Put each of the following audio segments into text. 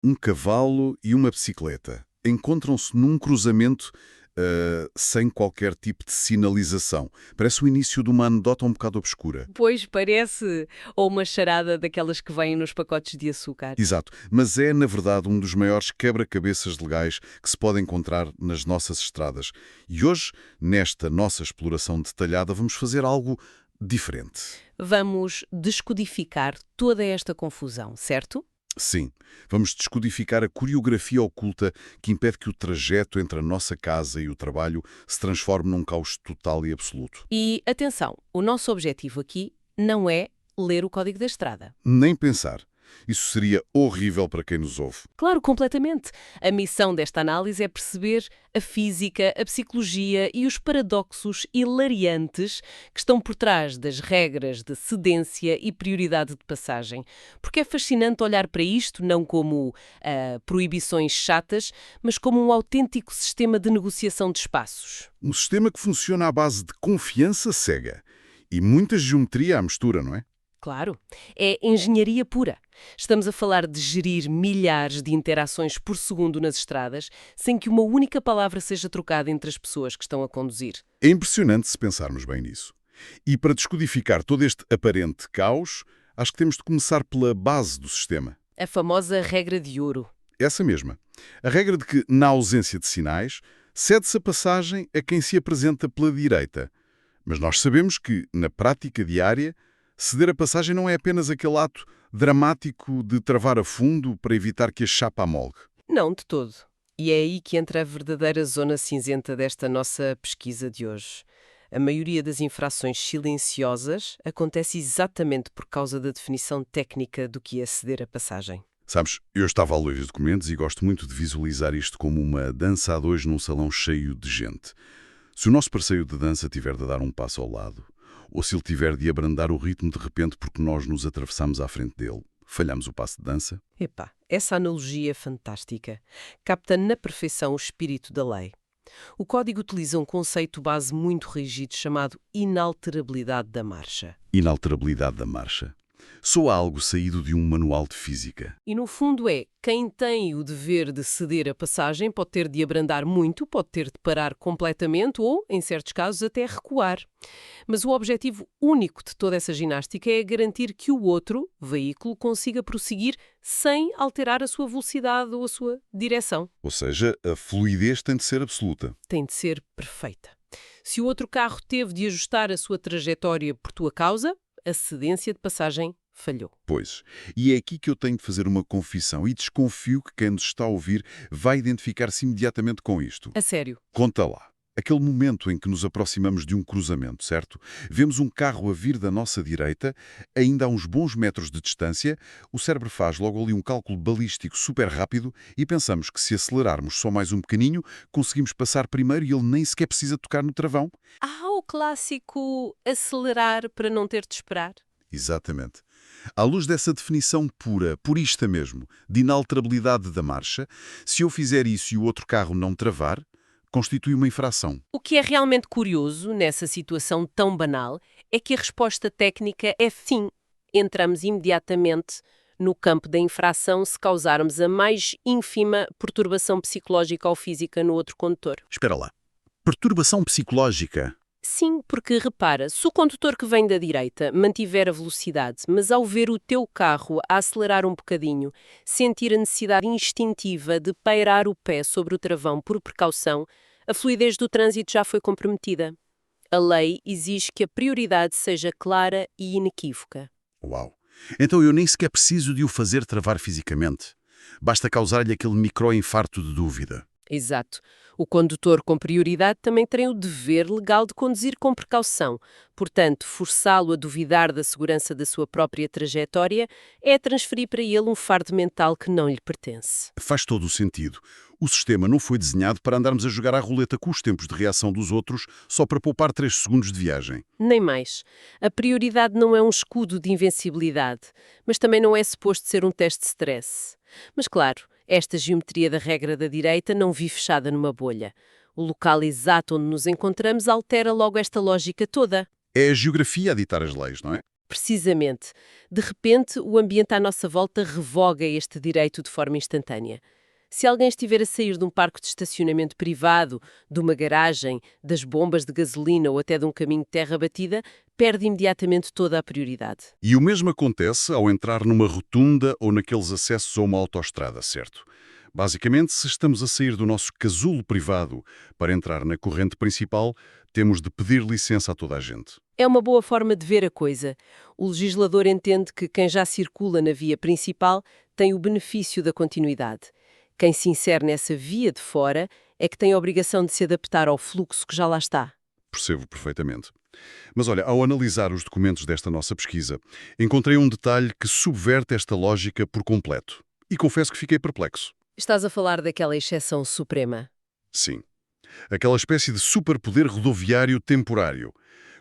Um cavalo e uma bicicleta encontram-se num cruzamento sem qualquer tipo de sinalização. Parece o início de uma anedota um bocado obscura. Pois parece, ou uma charada daquelas que vêm nos pacotes de açúcar. Exato, mas é, na verdade, um dos maiores quebra-cabeças legais que se pode encontrar nas nossas estradas. E hoje, nesta nossa exploração detalhada, vamos fazer algo diferente. Vamos descodificar toda esta confusão, certo? Sim, vamos descodificar a coreografia oculta que impede que o trajeto entre a nossa casa e o trabalho se transforme num caos total e absoluto. E atenção, o nosso objetivo aqui não é ler o código da estrada. Nem pensar. Isso seria horrível para quem nos ouve. Claro, completamente. A missão desta análise é perceber a física, a psicologia e os paradoxos hilariantes que estão por trás das regras de cedência e prioridade de passagem. Porque é fascinante olhar para isto não como proibições chatas, mas como um autêntico sistema de negociação de espaços. Um sistema que funciona à base de confiança cega e muita geometria à mistura, não é? Claro, é engenharia pura. Estamos a falar de gerir milhares de interações por segundo nas estradas, sem que uma única palavra seja trocada entre as pessoas que estão a conduzir. É impressionante se pensarmos bem nisso. E para descodificar todo este aparente caos, acho que temos de começar pela base do sistema. A famosa regra de ouro. Essa mesma. A regra de que, na ausência de sinais, cede-se a passagem a quem se apresenta pela direita. Mas nós sabemos que, na prática diária, ceder a passagem não é apenas aquele ato dramático de travar a fundo para evitar que a chapa amolgue. Não, de todo. E é aí que entra a verdadeira zona cinzenta desta nossa pesquisa de hoje. A maioria das infrações silenciosas acontece exatamente por causa da definição técnica do que é ceder a passagem. Sabes, eu estava a ler os documentos e gosto muito de visualizar isto como uma dança a dois num salão cheio de gente. Se o nosso parceiro de dança tiver de dar um passo ao lado, ou se ele tiver de abrandar o ritmo de repente porque nós nos atravessamos à frente dele, falhamos o passo de dança? Epá, essa analogia é fantástica. Capta na perfeição o espírito da lei. O código utiliza um conceito base muito rígido chamado inalterabilidade da marcha. Inalterabilidade da marcha. Soa algo saído de um manual de física. E no fundo é, quem tem o dever de ceder a passagem pode ter de abrandar muito, pode ter de parar completamente ou, em certos casos, até recuar. Mas o objetivo único de toda essa ginástica é garantir que o outro veículo consiga prosseguir sem alterar a sua velocidade ou a sua direção. Ou seja, a fluidez tem de ser absoluta. Tem de ser perfeita. Se o outro carro teve de ajustar a sua trajetória por tua causa, a cedência de passagem falhou. Pois. E é aqui que eu tenho de fazer uma confissão e desconfio que quem nos está a ouvir vai identificar-se imediatamente com isto. A sério. Conta lá. Aquele momento em que nos aproximamos de um cruzamento, certo? Vemos um carro a vir da nossa direita, ainda a uns bons metros de distância, o cérebro faz logo ali um cálculo balístico super rápido e pensamos que se acelerarmos só mais um bocadinho, conseguimos passar primeiro e ele nem sequer precisa tocar no travão. O clássico acelerar para não ter de esperar. Exatamente. À luz dessa definição pura, purista mesmo, de inalterabilidade da marcha, se eu fizer isso e o outro carro não travar, constitui uma infração. O que é realmente curioso nessa situação tão banal é que a resposta técnica é sim. Entramos imediatamente no campo da infração se causarmos a mais ínfima perturbação psicológica ou física no outro condutor. Espera lá. Perturbação psicológica? Sim, porque repara, se o condutor que vem da direita mantiver a velocidade, mas ao ver o teu carro a acelerar um bocadinho, sentir a necessidade instintiva de pairar o pé sobre o travão por precaução, a fluidez do trânsito já foi comprometida. A lei exige que a prioridade seja clara e inequívoca. Uau! Então eu nem sequer preciso de o fazer travar fisicamente. Basta causar-lhe aquele micro-infarto de dúvida. Exato. O condutor com prioridade também tem o dever legal de conduzir com precaução. Portanto, forçá-lo a duvidar da segurança da sua própria trajetória é transferir para ele um fardo mental que não lhe pertence. Faz todo o sentido. O sistema não foi desenhado para andarmos a jogar à roleta com os tempos de reação dos outros só para poupar 3 segundos de viagem. Nem mais. A prioridade não é um escudo de invencibilidade, mas também não é suposto ser um teste de stress. Mas claro, esta geometria da regra da direita não vive fechada numa bolha. O local exato onde nos encontramos altera logo esta lógica toda. É a geografia a ditar as leis, não é? Precisamente. De repente, o ambiente à nossa volta revoga este direito de forma instantânea. Se alguém estiver a sair de um parque de estacionamento privado, de uma garagem, das bombas de gasolina ou até de um caminho de terra batida, perde imediatamente toda a prioridade. E o mesmo acontece ao entrar numa rotunda ou naqueles acessos a uma autoestrada, certo? Basicamente, se estamos a sair do nosso casulo privado para entrar na corrente principal, temos de pedir licença a toda a gente. É uma boa forma de ver a coisa. O legislador entende que quem já circula na via principal tem o benefício da continuidade. Quem se insere nessa via de fora é que tem a obrigação de se adaptar ao fluxo que já lá está. Percebo perfeitamente. Mas olha, ao analisar os documentos desta nossa pesquisa, encontrei um detalhe que subverte esta lógica por completo. E confesso que fiquei perplexo. Estás a falar daquela exceção suprema. Sim. Aquela espécie de superpoder rodoviário temporário.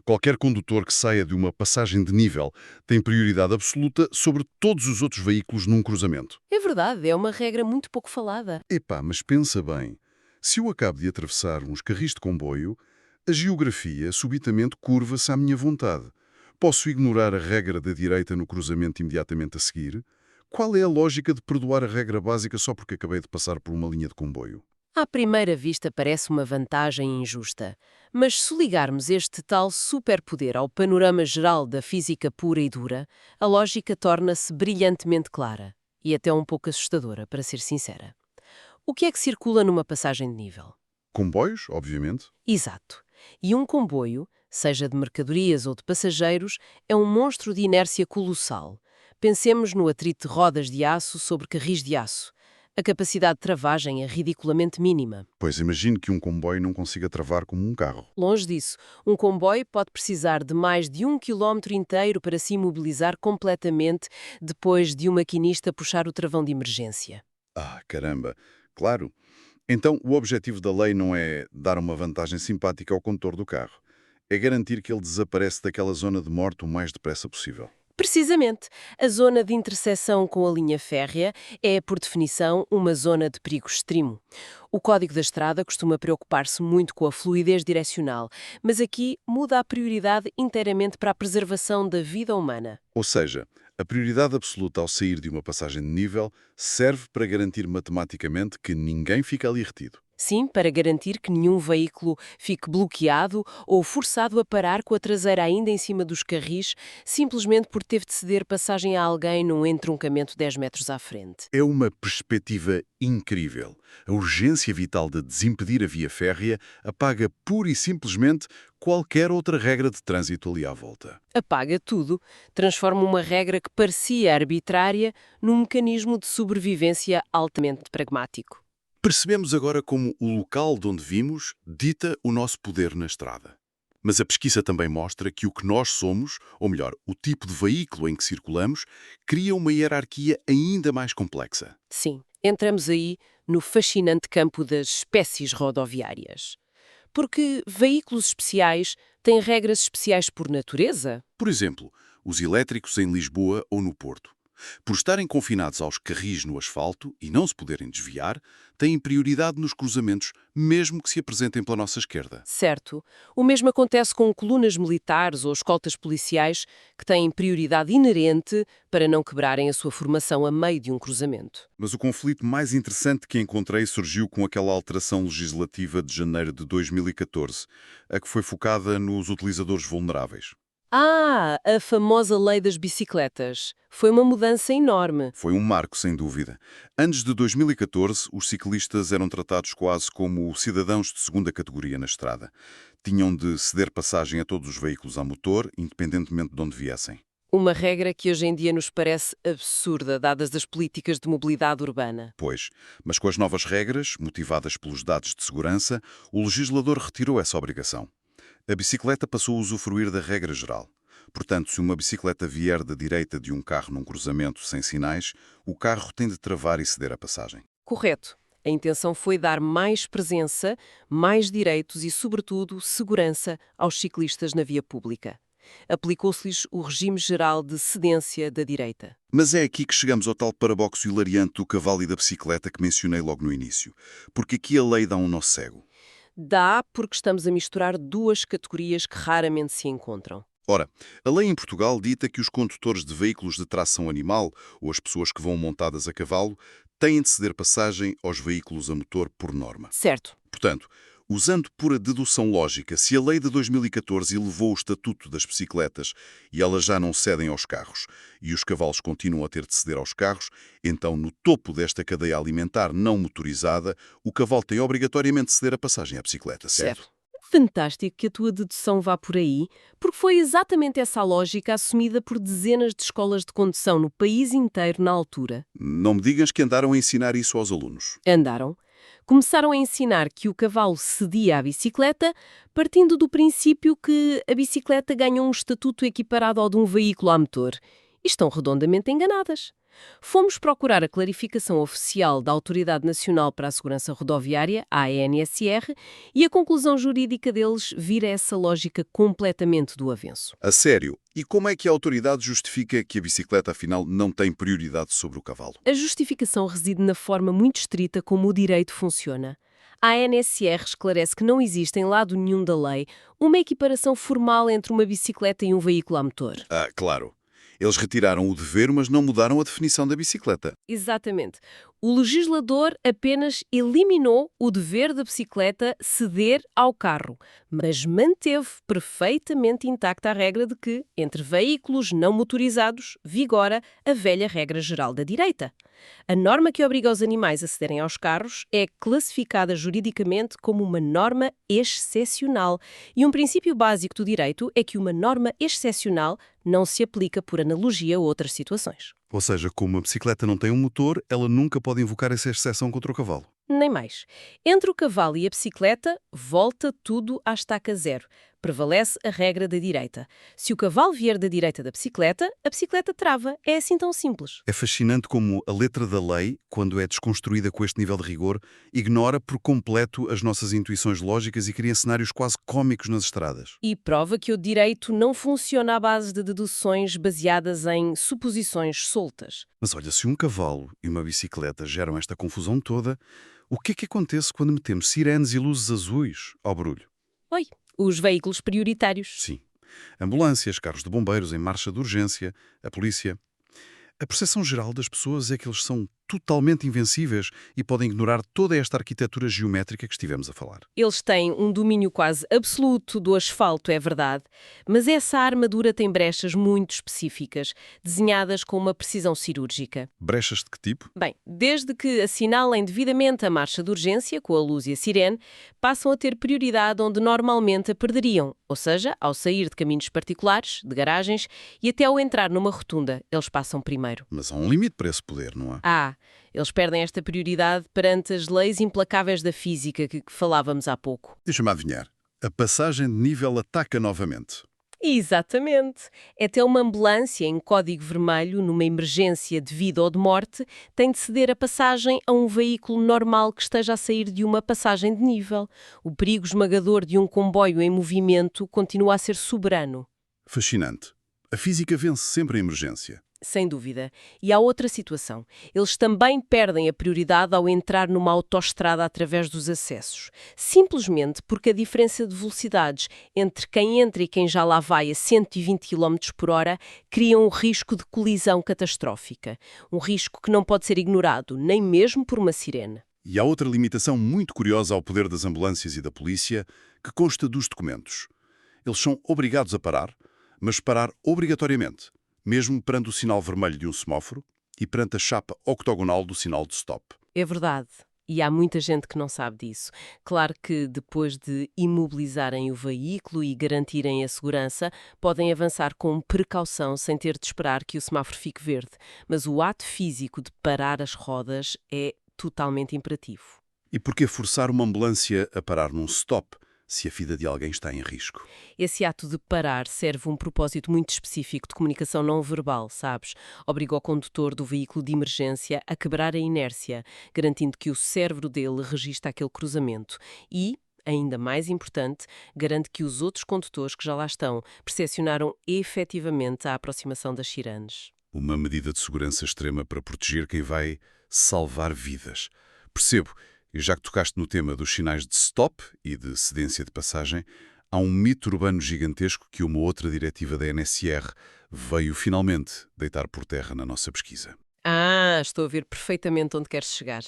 Qualquer condutor que saia de uma passagem de nível tem prioridade absoluta sobre todos os outros veículos num cruzamento. É verdade, é uma regra muito pouco falada. Epá, mas pensa bem. Se eu acabo de atravessar uns carris de comboio, a geografia subitamente curva-se à minha vontade. Posso ignorar a regra da direita no cruzamento imediatamente a seguir? Qual é a lógica de perdoar a regra básica só porque acabei de passar por uma linha de comboio? À primeira vista parece uma vantagem injusta, mas se ligarmos este tal superpoder ao panorama geral da física pura e dura, a lógica torna-se brilhantemente clara e até um pouco assustadora, para ser sincera. O que é que circula numa passagem de nível? Comboios, obviamente. Exato. E um comboio, seja de mercadorias ou de passageiros, é um monstro de inércia colossal. Pensemos no atrito de rodas de aço sobre carris de aço. A capacidade de travagem é ridiculamente mínima. Pois imagino que um comboio não consiga travar como um carro. Longe disso, um comboio pode precisar de mais de 1 quilómetro inteiro para se imobilizar completamente depois de um maquinista puxar o travão de emergência. Ah, caramba. Claro. Então, o objetivo da lei não é dar uma vantagem simpática ao condutor do carro. É garantir que ele desaparece daquela zona de morte o mais depressa possível. Precisamente, a zona de interseção com a linha férrea é, por definição, uma zona de perigo extremo. O Código da Estrada costuma preocupar-se muito com a fluidez direcional, mas aqui muda a prioridade inteiramente para a preservação da vida humana. Ou seja, a prioridade absoluta ao sair de uma passagem de nível serve para garantir matematicamente que ninguém fica ali retido. Sim, para garantir que nenhum veículo fique bloqueado ou forçado a parar com a traseira ainda em cima dos carris, simplesmente por ter de ceder passagem a alguém num entroncamento 10 metros à frente. É uma perspectiva incrível. A urgência vital de desimpedir a via férrea apaga pura e simplesmente qualquer outra regra de trânsito ali à volta. Apaga tudo, transforma uma regra que parecia arbitrária num mecanismo de sobrevivência altamente pragmático. Percebemos agora como o local de onde vimos dita o nosso poder na estrada. Mas a pesquisa também mostra que o que nós somos, ou melhor, o tipo de veículo em que circulamos, cria uma hierarquia ainda mais complexa. Sim, entramos aí no fascinante campo das espécies rodoviárias. Porque veículos especiais têm regras especiais por natureza? Por exemplo, os elétricos em Lisboa ou no Porto. Por estarem confinados aos carris no asfalto e não se poderem desviar, têm prioridade nos cruzamentos, mesmo que se apresentem pela nossa esquerda. Certo. O mesmo acontece com colunas militares ou escoltas policiais que têm prioridade inerente para não quebrarem a sua formação a meio de um cruzamento. Mas o conflito mais interessante que encontrei surgiu com aquela alteração legislativa de janeiro de 2014, a que foi focada nos utilizadores vulneráveis. Ah, a famosa lei das bicicletas. Foi uma mudança enorme. Foi um marco, sem dúvida. Antes de 2014, os ciclistas eram tratados quase como cidadãos de segunda categoria na estrada. Tinham de ceder passagem a todos os veículos a motor, independentemente de onde viessem. Uma regra que hoje em dia nos parece absurda, dadas as políticas de mobilidade urbana. Pois, mas com as novas regras, motivadas pelos dados de segurança, o legislador retirou essa obrigação. A bicicleta passou a usufruir da regra geral. Portanto, se uma bicicleta vier da direita de um carro num cruzamento sem sinais, o carro tem de travar e ceder a passagem. Correto. A intenção foi dar mais presença, mais direitos e, sobretudo, segurança aos ciclistas na via pública. Aplicou-se-lhes o regime geral de cedência da direita. Mas é aqui que chegamos ao tal paradoxo hilariante do cavalo e da bicicleta que mencionei logo no início. Porque aqui a lei dá um nó cego. Dá porque estamos a misturar duas categorias que raramente se encontram. Ora, a lei em Portugal dita que os condutores de veículos de tração animal ou as pessoas que vão montadas a cavalo têm de ceder passagem aos veículos a motor por norma. Certo. Portanto, usando pura dedução lógica, se a lei de 2014 elevou o estatuto das bicicletas e elas já não cedem aos carros e os cavalos continuam a ter de ceder aos carros, então no topo desta cadeia alimentar não motorizada, o cavalo tem obrigatoriamente de ceder a passagem à bicicleta, certo? Fantástico que a tua dedução vá por aí, porque foi exatamente essa a lógica assumida por dezenas de escolas de condução no país inteiro na altura. Não me digas que andaram a ensinar isso aos alunos. Andaram. Começaram a ensinar que o cavalo cedia à bicicleta, partindo do princípio que a bicicleta ganha um estatuto equiparado ao de um veículo a motor. E estão redondamente enganadas. Fomos procurar a clarificação oficial da Autoridade Nacional para a Segurança Rodoviária, a ANSR, e a conclusão jurídica deles vira essa lógica completamente do avesso. A sério? E como é que a autoridade justifica que a bicicleta, afinal, não tem prioridade sobre o cavalo? A justificação reside na forma muito estrita como o direito funciona. A ANSR esclarece que não existe em lado nenhum da lei uma equiparação formal entre uma bicicleta e um veículo a motor. Ah, claro. Eles retiraram o dever, mas não mudaram a definição da bicicleta. Exatamente. O legislador apenas eliminou o dever da bicicleta ceder ao carro, mas manteve perfeitamente intacta a regra de que, entre veículos não motorizados, vigora a velha regra geral da direita. A norma que obriga os animais a cederem aos carros é classificada juridicamente como uma norma excepcional. E um princípio básico do direito é que uma norma excepcional não se aplica por analogia a outras situações. Ou seja, como a bicicleta não tem um motor, ela nunca pode invocar essa exceção contra o cavalo. Nem mais. Entre o cavalo e a bicicleta, volta tudo à estaca zero. Prevalece a regra da direita. Se o cavalo vier da direita da bicicleta, a bicicleta trava. É assim tão simples. É fascinante como a letra da lei, quando é desconstruída com este nível de rigor, ignora por completo as nossas intuições lógicas e cria cenários quase cómicos nas estradas. E prova que o direito não funciona à base de deduções baseadas em suposições soltas. Mas olha, se um cavalo e uma bicicleta geram esta confusão toda, o que é que acontece quando metemos sirenes e luzes azuis ao barulho? Oi, os veículos prioritários. Sim. Ambulâncias, carros de bombeiros em marcha de urgência, a polícia. A percepção geral das pessoas é que eles são totalmente invencíveis e podem ignorar toda esta arquitetura geométrica que estivemos a falar. Eles têm um domínio quase absoluto do asfalto, é verdade, mas essa armadura tem brechas muito específicas, desenhadas com uma precisão cirúrgica. Brechas de que tipo? Bem, desde que assinalem devidamente a marcha de urgência, com a luz e a sirene, passam a ter prioridade onde normalmente a perderiam, ou seja, ao sair de caminhos particulares, de garagens, e até ao entrar numa rotunda, eles passam primeiro. Mas há um limite para esse poder, não há? Eles perdem esta prioridade perante as leis implacáveis da física que falávamos há pouco. Deixa-me adivinhar. A passagem de nível ataca novamente. Exatamente. Até uma ambulância em código vermelho, numa emergência de vida ou de morte, tem de ceder a passagem a um veículo normal que esteja a sair de uma passagem de nível. O perigo esmagador de um comboio em movimento continua a ser soberano. Fascinante. A física vence sempre a emergência. Sem dúvida. E há outra situação. Eles também perdem a prioridade ao entrar numa autoestrada através dos acessos. Simplesmente porque a diferença de velocidades entre quem entra e quem já lá vai a 120 km por hora cria um risco de colisão catastrófica. Um risco que não pode ser ignorado, nem mesmo por uma sirene. E há outra limitação muito curiosa ao poder das ambulâncias e da polícia, que consta dos documentos. Eles são obrigados a parar, mas parar obrigatoriamente, mesmo perante o sinal vermelho de um semáforo e perante a chapa octogonal do sinal de stop. É verdade. E há muita gente que não sabe disso. Claro que depois de imobilizarem o veículo e garantirem a segurança, podem avançar com precaução sem ter de esperar que o semáforo fique verde. Mas o ato físico de parar as rodas é totalmente imperativo. E por que forçar uma ambulância a parar num stop se a vida de alguém está em risco? Esse ato de parar serve um propósito muito específico de comunicação não verbal, sabes? Obriga o condutor do veículo de emergência a quebrar a inércia, garantindo que o cérebro dele registra aquele cruzamento e, ainda mais importante, garante que os outros condutores que já lá estão percepcionaram efetivamente a aproximação das sirenes. Uma medida de segurança extrema para proteger quem vai salvar vidas. Percebo. E já que tocaste no tema dos sinais de stop e de cedência de passagem, Há um mito urbano gigantesco que uma outra diretiva da NSR veio finalmente deitar por terra na nossa pesquisa. Ah, estou a ver perfeitamente onde queres chegar.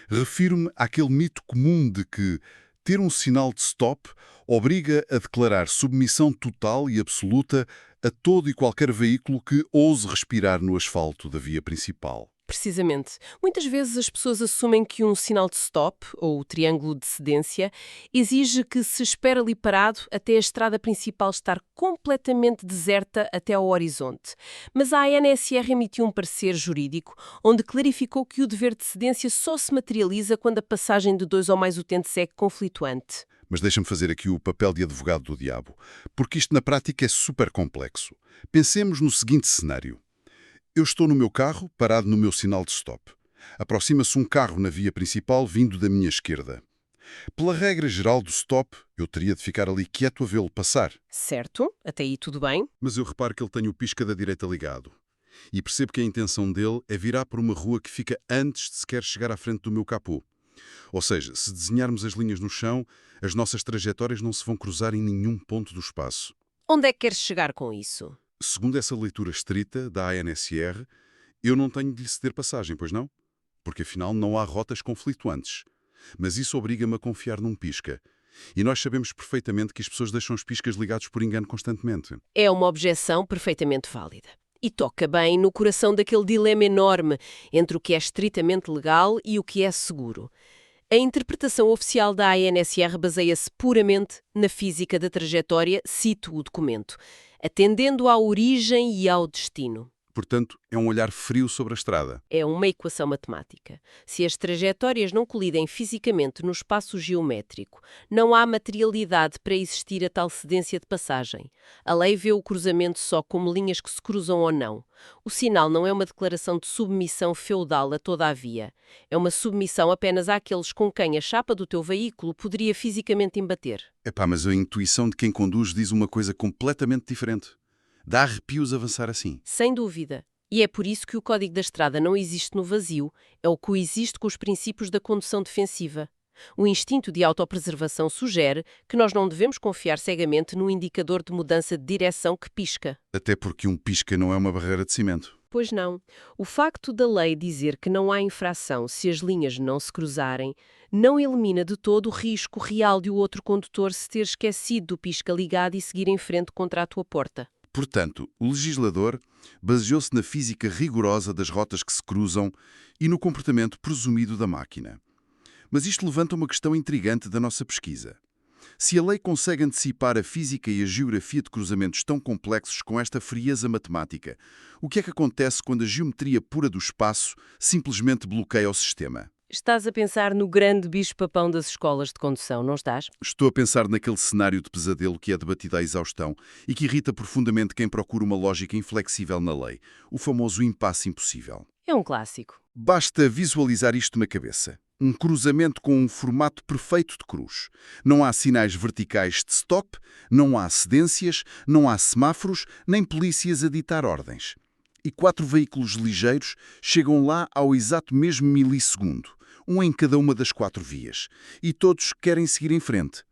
Refiro-me àquele mito comum de que ter um sinal de stop obriga a declarar submissão total e absoluta a todo e qualquer veículo que ouse respirar no asfalto da via principal. Precisamente. Muitas vezes as pessoas assumem que um sinal de stop, ou o triângulo de cedência, exige que se espere ali parado até a estrada principal estar completamente deserta até ao horizonte. Mas a ANSR emitiu um parecer jurídico onde clarificou que o dever de cedência só se materializa quando a passagem de dois ou mais utentes é conflituante. Mas deixa-me fazer aqui o papel de advogado do diabo, porque isto na prática é super complexo. Pensemos no seguinte cenário. Eu estou no meu carro, parado no meu sinal de stop. Aproxima-se um carro na via principal vindo da minha esquerda. Pela regra geral do stop, eu teria de ficar ali quieto a vê-lo passar. Certo? Até aí tudo bem? Mas eu reparo que ele tem o pisca da direita ligado. E percebo que a intenção dele é virar por uma rua que fica antes de sequer chegar à frente do meu capô. Ou seja, se desenharmos as linhas no chão, as nossas trajetórias não se vão cruzar em nenhum ponto do espaço. Onde é que queres chegar com isso? Segundo essa leitura estrita da ANSR, eu não tenho de lhe ceder passagem, pois não? Porque afinal não há rotas conflituantes. Mas isso obriga-me a confiar num pisca. E nós sabemos perfeitamente que as pessoas deixam os piscas ligados por engano constantemente. É uma objeção perfeitamente válida. E toca bem no coração daquele dilema enorme entre o que é estritamente legal e o que é seguro. A interpretação oficial da ANSR baseia-se puramente na física da trajetória, cito o documento, atendendo à origem e ao destino. Portanto, é um olhar frio sobre a estrada. É uma equação matemática. Se as trajetórias não colidem fisicamente no espaço geométrico, não há materialidade para existir a tal cedência de passagem. A lei vê o cruzamento só como linhas que se cruzam ou não. O sinal não é uma declaração de submissão feudal a toda a via. É uma submissão apenas àqueles com quem a chapa do teu veículo poderia fisicamente embater. Epá, mas a intuição de quem conduz diz uma coisa completamente diferente. Dá arrepios avançar assim. Sem dúvida. E é por isso que o Código da Estrada não existe no vazio, é o que coexiste com os princípios da condução defensiva. O instinto de autopreservação sugere que nós não devemos confiar cegamente no indicador de mudança de direção que pisca. Até porque um pisca não é uma barreira de cimento. Pois não. O facto da lei dizer que não há infração se as linhas não se cruzarem não elimina de todo o risco real de o outro condutor se ter esquecido do pisca ligado e seguir em frente contra a tua porta. Portanto, o legislador baseou-se na física rigorosa das rotas que se cruzam e no comportamento presumido da máquina. Mas isto levanta uma questão intrigante da nossa pesquisa. Se a lei consegue antecipar a física e a geografia de cruzamentos tão complexos com esta frieza matemática, o que é que acontece quando a geometria pura do espaço simplesmente bloqueia o sistema? Estás a pensar no grande bicho-papão das escolas de condução, não estás? Estou a pensar naquele cenário de pesadelo que é debatido à exaustão e que irrita profundamente quem procura uma lógica inflexível na lei, o famoso impasse impossível. É um clássico. Basta visualizar isto na cabeça. Um cruzamento com um formato perfeito de cruz. Não há sinais verticais de stop, não há cedências, não há semáforos, nem polícias a ditar ordens. E 4 veículos ligeiros chegam lá ao exato mesmo milissegundo, um em cada uma das 4 vias. E todos querem seguir em frente.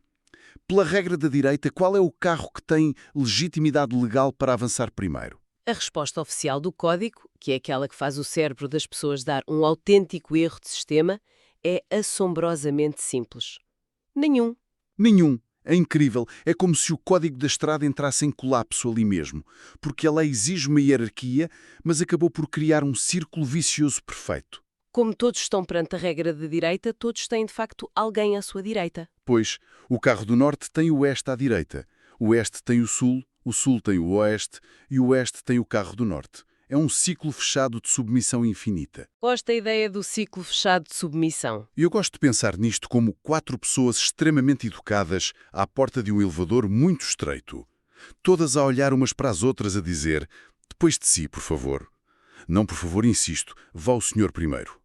Pela regra da direita, qual é o carro que tem legitimidade legal para avançar primeiro? A resposta oficial do código, que é aquela que faz o cérebro das pessoas dar um autêntico erro de sistema, é assombrosamente simples. Nenhum. Nenhum. É incrível. É como se o código da estrada entrasse em colapso ali mesmo, porque a lei exige uma hierarquia, mas acabou por criar um círculo vicioso perfeito. Como todos estão perante a regra da direita, todos têm de facto alguém à sua direita. Pois, o carro do norte tem o oeste à direita, o oeste tem o sul tem o oeste e o oeste tem o carro do norte. É um ciclo fechado de submissão infinita. Gosto da ideia do ciclo fechado de submissão. E eu gosto de pensar nisto como 4 pessoas extremamente educadas à porta de um elevador muito estreito. Todas a olhar umas para as outras a dizer: depois de si, por favor. Não, por favor, insisto, vá o senhor primeiro.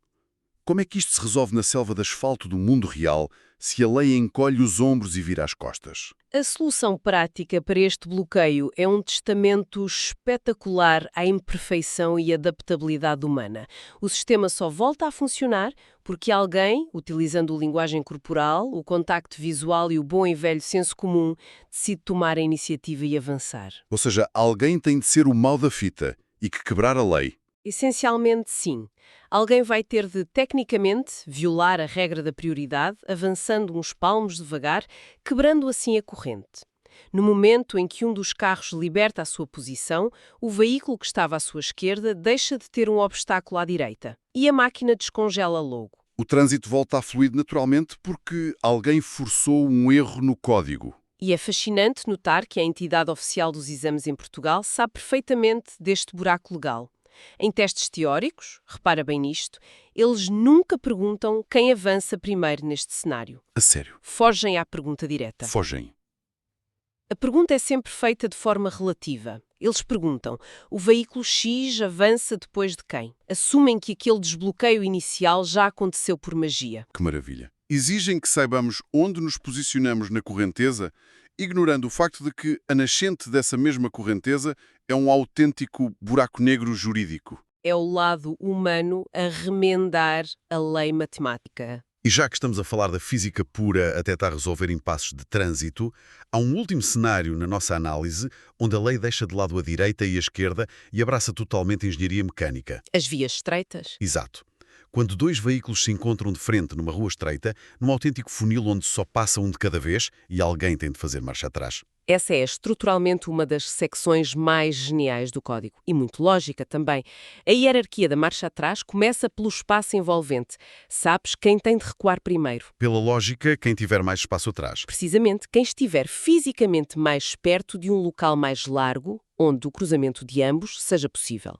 Como é que isto se resolve na selva de asfalto do mundo real, se a lei encolhe os ombros e vira as costas? A solução prática para este bloqueio é um testamento espetacular à imperfeição e adaptabilidade humana. O sistema só volta a funcionar porque alguém, utilizando a linguagem corporal, o contacto visual e o bom e velho senso comum, decide tomar a iniciativa e avançar. Ou seja, alguém tem de ser o mau da fita e que quebrar a lei. Essencialmente, sim. Alguém vai ter de, tecnicamente, violar a regra da prioridade, avançando uns palmos devagar, quebrando assim a corrente. No momento em que um dos carros liberta a sua posição, o veículo que estava à sua esquerda deixa de ter um obstáculo à direita. E a máquina descongela logo. O trânsito volta a fluir naturalmente porque alguém forçou um erro no código. E é fascinante notar que a entidade oficial dos exames em Portugal sabe perfeitamente deste buraco legal. Em testes teóricos, repara bem nisto, eles nunca perguntam quem avança primeiro neste cenário. A sério. Fogem à pergunta direta. Fogem. A pergunta é sempre feita de forma relativa. Eles perguntam, o veículo X avança depois de quem? Assumem que aquele desbloqueio inicial já aconteceu por magia. Que maravilha. Exigem que saibamos onde nos posicionamos na correnteza, ignorando o facto de que a nascente dessa mesma correnteza é um autêntico buraco negro jurídico. É o lado humano a remendar a lei matemática. E já que estamos a falar da física pura até estar a resolver impasses de trânsito, há um último cenário na nossa análise onde a lei deixa de lado a direita e a esquerda e abraça totalmente a engenharia mecânica. As vias estreitas? Exato. Quando dois veículos se encontram de frente numa rua estreita, num autêntico funil onde só passa um de cada vez e alguém tem de fazer marcha atrás. Essa é estruturalmente uma das secções mais geniais do código, e muito lógica também. A hierarquia da marcha atrás começa pelo espaço envolvente. Sabes quem tem de recuar primeiro. Pela lógica, quem tiver mais espaço atrás. Precisamente quem estiver fisicamente mais perto de um local mais largo, onde o cruzamento de ambos seja possível.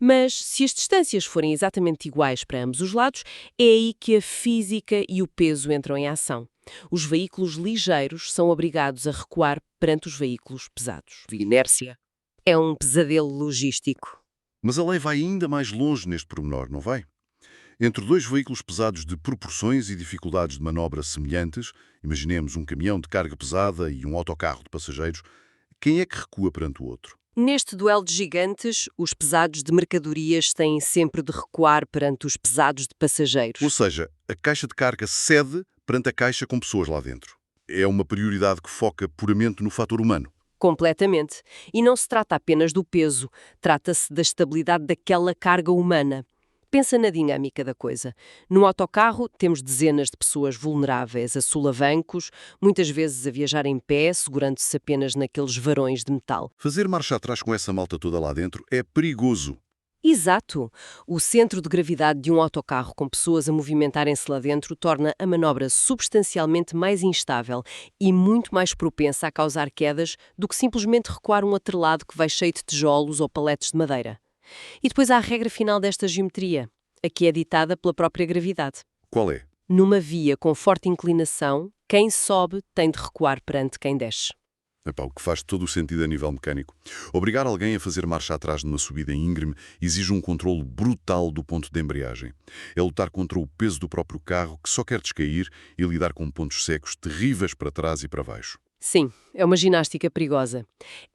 Mas, se as distâncias forem exatamente iguais para ambos os lados, é aí que a física e o peso entram em ação. Os veículos ligeiros são obrigados a recuar perante os veículos pesados. De inércia. É um pesadelo logístico. Mas a lei vai ainda mais longe neste pormenor, não vai? Entre dois veículos pesados de proporções e dificuldades de manobra semelhantes, imaginemos um caminhão de carga pesada e um autocarro de passageiros, quem é que recua perante o outro? Neste duelo de gigantes, os pesados de mercadorias têm sempre de recuar perante os pesados de passageiros. Ou seja, a caixa de carga cede perante a caixa com pessoas lá dentro. É uma prioridade que foca puramente no fator humano. Completamente. E não se trata apenas do peso, trata-se da estabilidade daquela carga humana. Pensa na dinâmica da coisa. No autocarro temos dezenas de pessoas vulneráveis a solavancos, muitas vezes a viajar em pé, segurando-se apenas naqueles varões de metal. Fazer marcha atrás com essa malta toda lá dentro é perigoso. Exato! O centro de gravidade de um autocarro com pessoas a movimentarem-se lá dentro torna a manobra substancialmente mais instável e muito mais propensa a causar quedas do que simplesmente recuar um atrelado que vai cheio de tijolos ou paletes de madeira. E depois há a regra final desta geometria, a que é ditada pela própria gravidade. Qual é? Numa via com forte inclinação, quem sobe tem de recuar perante quem desce. Epá, o que faz todo o sentido a nível mecânico. Obrigar alguém a fazer marcha atrás numa subida íngreme exige um controle brutal do ponto de embreagem. É lutar contra o peso do próprio carro que só quer descair e lidar com pontos secos terríveis para trás e para baixo. Sim, é uma ginástica perigosa.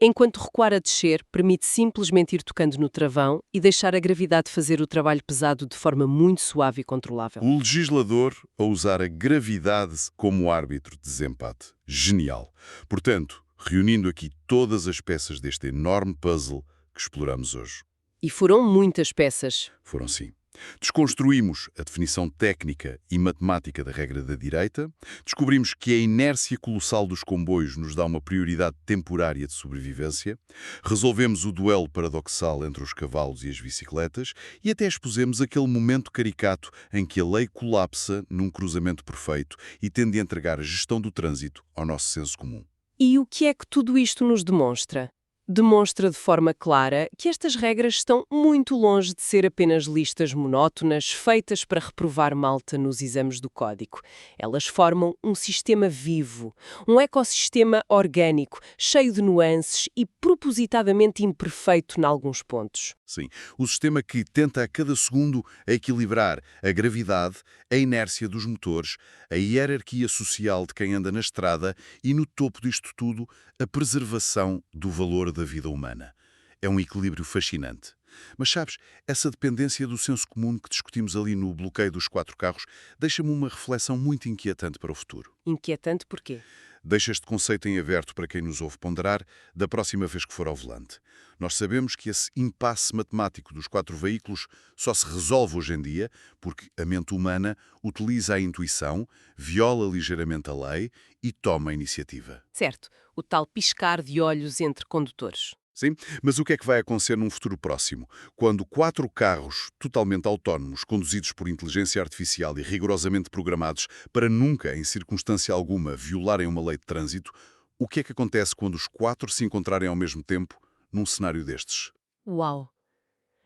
Enquanto recuar a descer, permite simplesmente ir tocando no travão e deixar a gravidade fazer o trabalho pesado de forma muito suave e controlável. O legislador a usar a gravidade como árbitro de desempate. Genial. Portanto, reunindo aqui todas as peças deste enorme puzzle que exploramos hoje. E foram muitas peças. Foram sim. Desconstruímos a definição técnica e matemática da regra da direita, descobrimos que a inércia colossal dos comboios nos dá uma prioridade temporária de sobrevivência, resolvemos o duelo paradoxal entre os cavalos e as bicicletas e até expusemos aquele momento caricato em que a lei colapsa num cruzamento perfeito e tende a entregar a gestão do trânsito ao nosso senso comum. E o que é que tudo isto nos demonstra? Demonstra de forma clara que estas regras estão muito longe de ser apenas listas monótonas feitas para reprovar malta nos exames do código. Elas formam um sistema vivo, um ecossistema orgânico, cheio de nuances e propositadamente imperfeito em alguns pontos. Sim, o sistema que tenta a cada segundo equilibrar a gravidade, a inércia dos motores, a hierarquia social de quem anda na estrada e, no topo disto tudo, a preservação do valor da vida humana. É um equilíbrio fascinante. Mas sabes, essa dependência do senso comum que discutimos ali no bloqueio dos 4 carros deixa-me uma reflexão muito inquietante para o futuro. Inquietante porquê? Deixa este conceito em aberto para quem nos ouve ponderar da próxima vez que for ao volante. Nós sabemos que esse impasse matemático dos 4 veículos só se resolve hoje em dia porque a mente humana utiliza a intuição, viola ligeiramente a lei e toma a iniciativa. Certo, o tal piscar de olhos entre condutores. Sim? Mas o que é que vai acontecer num futuro próximo? Quando 4 carros totalmente autónomos, conduzidos por inteligência artificial e rigorosamente programados para nunca, em circunstância alguma, violarem uma lei de trânsito, o que é que acontece quando os 4 se encontrarem ao mesmo tempo num cenário destes? Uau!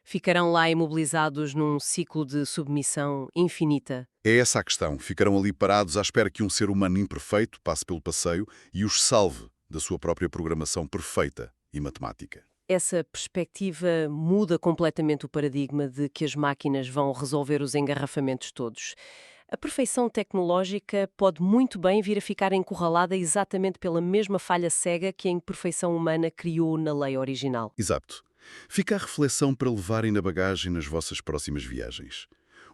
Ficarão lá imobilizados num ciclo de submissão infinita. É essa a questão. Ficarão ali parados à espera que um ser humano imperfeito passe pelo passeio e os salve da sua própria programação perfeita e matemática. Essa perspectiva muda completamente o paradigma de que as máquinas vão resolver os engarrafamentos todos. A perfeição tecnológica pode muito bem vir a ficar encurralada exatamente pela mesma falha cega que a imperfeição humana criou na lei original. Exato. Fica a reflexão para levarem na bagagem nas vossas próximas viagens.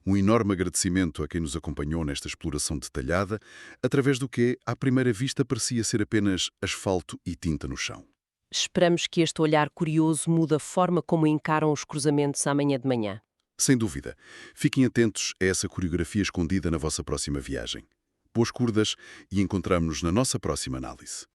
Um enorme agradecimento a quem nos acompanhou nesta exploração detalhada, através do que, à primeira vista, parecia ser apenas asfalto e tinta no chão. Esperamos que este olhar curioso mude a forma como encaram os cruzamentos amanhã de manhã. Sem dúvida. Fiquem atentos a essa coreografia escondida na vossa próxima viagem. Boas curdas e encontramo-nos na nossa próxima análise.